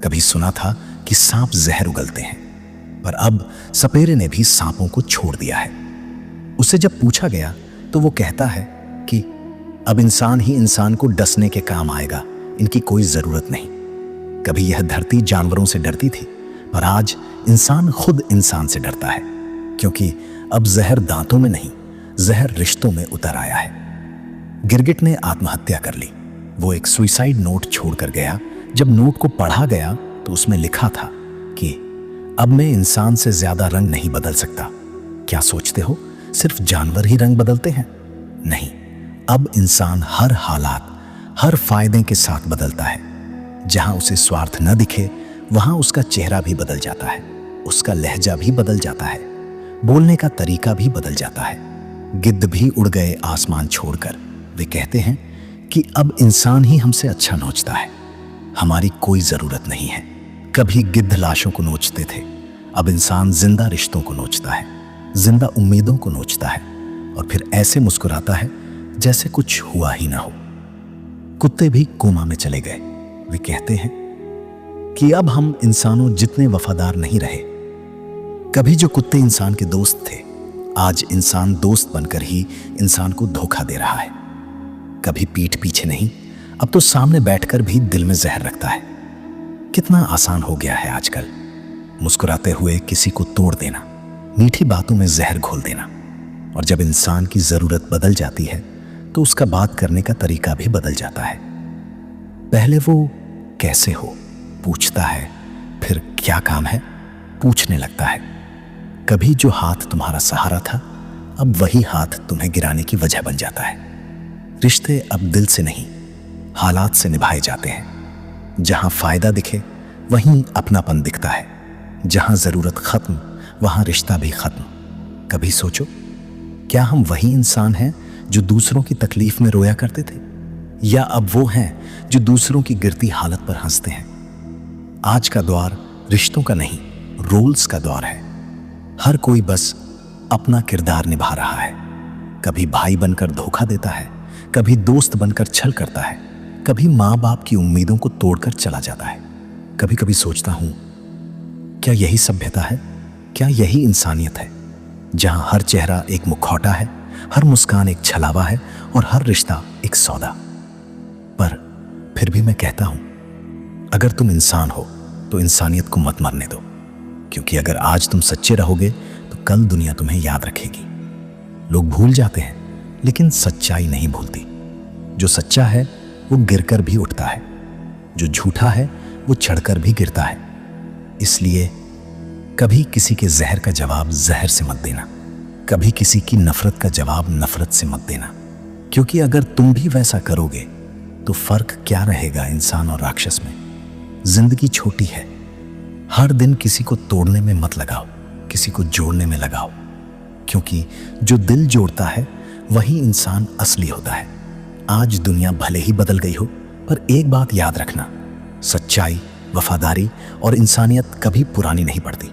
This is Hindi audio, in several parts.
कभी सुना था कि सांप जहर उगलते हैं, पर अब सपेरे ने भी सांपों को छोड़ दिया है। उससे जब पूछा गया तो वो कहता है कि अब इंसान ही इंसान को डसने के काम आएगा, इनकी कोई जरूरत नहीं। कभी यह धरती जानवरों से डरती थी, पर आज इंसान खुद इंसान से डरता है, क्योंकि अब जहर दांतों में नहीं, जहर रिश्तों में उतर आया है। गिरगिट ने आत्महत्या कर ली। वो एक सुसाइड नोट छोड़कर गया। जब नोट को पढ़ा गया तो उसमें लिखा था कि अब मैं इंसान से ज्यादा रंग नहीं बदल सकता। क्या सोचते हो सिर्फ जानवर ही रंग बदलते हैं? नहीं, अब इंसान हर हालात, हर फायदे के साथ बदलता है। जहां उसे स्वार्थ न दिखे वहां उसका चेहरा भी बदल जाता है, उसका लहजा भी बदल जाता है, बोलने का तरीका भी बदल जाता है। गिद्ध भी उड़ गए आसमान छोड़कर। वे कहते हैं कि अब इंसान ही हमसे अच्छा नोचता है, हमारी कोई जरूरत नहीं है। कभी गिद्ध लाशों को नोचते थे, अब इंसान जिंदा रिश्तों को नोचता है, जिंदा उम्मीदों को नोचता है, और फिर ऐसे मुस्कुराता है जैसे कुछ हुआ ही ना हो। कुत्ते भी कोमा में चले गए। वे कहते हैं कि अब हम इंसानों जितने वफादार नहीं रहे। कभी जो कुत्ते इंसान के दोस्त थे, आज इंसान दोस्त बनकर ही इंसान को धोखा दे रहा है। कभी पीठ पीछे नहीं, अब तो सामने बैठकर भी दिल में जहर रखता है। कितना आसान हो गया है आजकल मुस्कुराते हुए किसी को तोड़ देना, मीठी बातों में जहर घोल देना। और जब इंसान की जरूरत बदल जाती है तो उसका बात करने का तरीका भी बदल जाता है। पहले वो कैसे हो पूछता है, फिर क्या काम है पूछने लगता है। कभी जो हाथ तुम्हारा सहारा था, अब वही हाथ तुम्हें गिराने की वजह बन जाता है। रिश्ते अब दिल से नहीं, हालात से निभाए जाते हैं। जहां फायदा दिखे वहीं अपनापन दिखता है, जहां जरूरत खत्म वहां रिश्ता भी खत्म। कभी सोचो, क्या हम वही इंसान हैं जो दूसरों की तकलीफ में रोया करते थे, या अब वो हैं जो दूसरों की गिरती हालत पर हंसते हैं? आज का दौर रिश्तों का नहीं, रोल्स का दौर है। हर कोई बस अपना किरदार निभा रहा है। कभी भाई बनकर धोखा देता है, कभी दोस्त बनकर छल करता है, कभी माँ बाप की उम्मीदों को तोड़कर चला जाता है। कभी कभी सोचता हूं, क्या यही सभ्यता है? क्या यही इंसानियत है, जहां हर चेहरा एक मुखौटा है, हर मुस्कान एक छलावा है और हर रिश्ता एक सौदा? पर फिर भी मैं कहता हूं, अगर तुम इंसान हो तो इंसानियत को मत मरने दो, क्योंकि अगर आज तुम सच्चे रहोगे तो कल दुनिया तुम्हें याद रखेगी। लोग भूल जाते हैं, लेकिन सच्चाई नहीं भूलती। जो सच्चा है वो गिरकर भी उठता है, जो झूठा है वो चढ़कर भी गिरता है। इसलिए कभी किसी के जहर का जवाब जहर से मत देना, कभी किसी की नफरत का जवाब नफरत से मत देना, क्योंकि अगर तुम भी वैसा करोगे तो फर्क क्या रहेगा इंसान और राक्षस में? जिंदगी छोटी है, हर दिन किसी को तोड़ने में मत लगाओ, किसी को जोड़ने में लगाओ, क्योंकि जो दिल जोड़ता है वही इंसान असली होता है। आज दुनिया भले ही बदल गई हो, पर एक बात याद रखना, सच्चाई, वफादारी और इंसानियत कभी पुरानी नहीं पड़ती।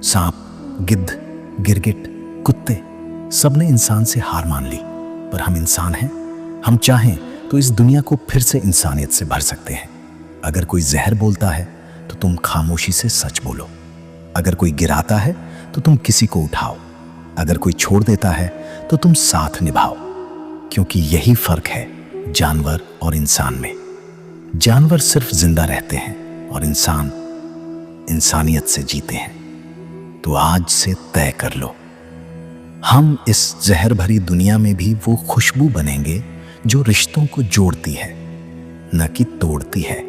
सांप, गिद्ध, गिरगिट, कुत्ते सबने इंसान से हार मान ली, पर हम इंसान हैं। हम चाहें तो इस दुनिया को फिर से इंसानियत से भर सकते हैं। अगर कोई जहर बोलता है तो तुम खामोशी से सच बोलो। अगर कोई गिराता है तो तुम किसी को उठाओ। अगर कोई छोड़ देता है तो तुम साथ निभाओ, क्योंकि यही फर्क है जानवर और इंसान में। जानवर सिर्फ जिंदा रहते हैं और इंसान इंसानियत से जीते हैं। तो आज से तय कर लो, हम इस जहर भरी दुनिया में भी वो खुशबू बनेंगे जो रिश्तों को जोड़ती है, न कि तोड़ती है।